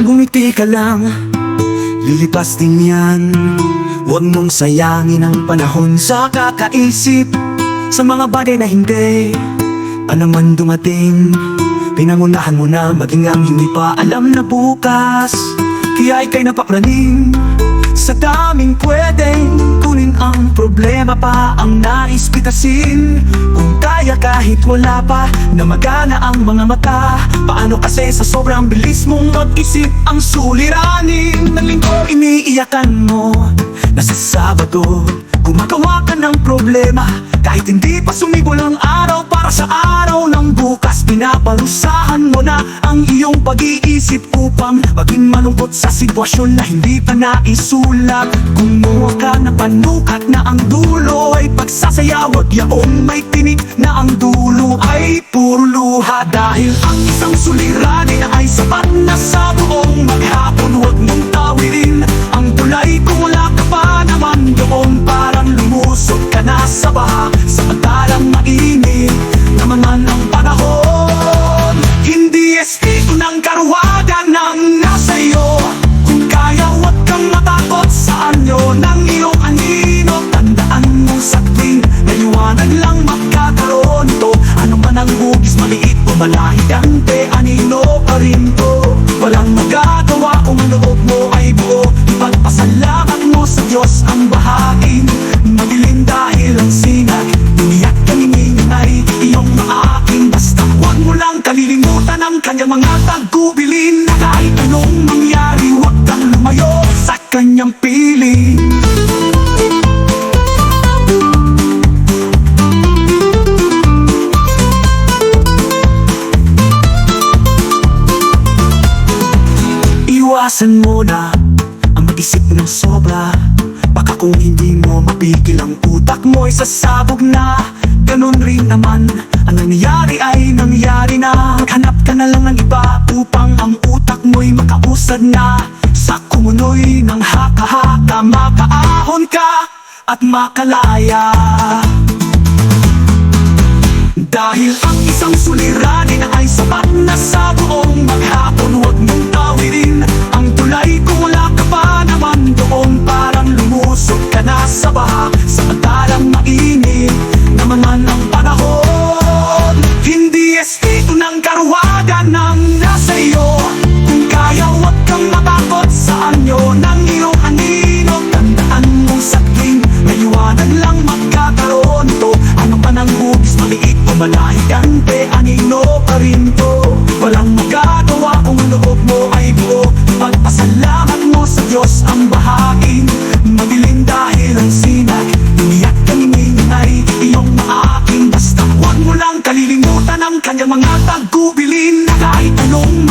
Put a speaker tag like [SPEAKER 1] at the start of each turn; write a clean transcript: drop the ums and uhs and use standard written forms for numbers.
[SPEAKER 1] Ngumiti ka lang, lilipas din yan. Huwag mong sayangin ang panahon sa kakaisip sa mga bagay na hindi pa naman dumating. Pinangunahan mo na maging ang hindi pa alam na bukas. Kaya ika'y napapraning sa daming pwedeng kunin. Ang problema pa ang nais pitasin. Kung kaya kahit wala pa na magana ang mga mata, paano kasi sa sobrang bilis mong mag-isip ang suliranin ng linggo? Iniiyakan mo na sa Sabado gumagawa ka ng problema kahit hindi pa sumibol ang araw. Para sa araw ng bukas, pinaparusahan mo na ang iyong pag-iisip upang maging malungkot sa sitwasyon na hindi pa naisulat. Gumawa ka na panukat na ang dulo ay pagsasaya, wag yaong may tinik na ang dulo ay puro luha. Dahil ang isang suliranin ay sapat na sa buong maghapon. Huwag mong tawirin ang tulay kung wala ka pa naman doon. Parang lumusot ka na sa baha, samantalang mainit naman ang panahon. Hindi estilo ng karuwagan ng nasa iyo. Kung kaya, huwag kang matakot sa anyo ng iyong anino. Tandaan mong sa tuwing na liwanag lang magkakaroon to. Ano man ang hugis, maliit o malahit, ante anino pa rin to. Walang magagawa kung ang loob mo ay buo. Ipagpasalamat mo sa Diyos ang bahain. Madilim dahil ang sinag, umiyak kaningin ay iyong maaking. Basta huwag mo lang kalilimutan ang kanyang mga tagubilin. Na kahit anong mangyari, huwag kang lumayo sa kanyang piling. Iwasan mo na ang mag-isip ng sobra. Baka kung hindi mo mapigil ang utak mo ay sasabog na. Ganon rin naman ang nangyari ay nangyari na. Maghanap ka na lang ng iba upang ang utak mo'y makausad na. Sa kumunoy ng haka-haka, makaahon ka at makalaya. Dahil ang isang suliranin ay sapat na sa buong maghapon. Huwag mong tawirin ang tulay kung wala ka pa naman doon. Parang lumusot ka na sa baha, samantalang mainit naman ang panahon. Hindi estilo ng karuwagan ng nasa iyo. Kung kaya, huwag kang matakot sa anyo ng iyong anino. Tandaan mong sa tuwing may liwanag lang magkakaroon to. Ano pa ng hugis, maliit o malahit, ante anino pa rin to. Walang magagawa kung ang loob mo ay buo. Pagpasalamat mo sa Diyos ang bahain. Madilim dahil ang sinag, umiyak kaningin ay iyong maaking. Basta huwag mo lang kalilimutan ang kanyang mga tagubilin. Na kahit anong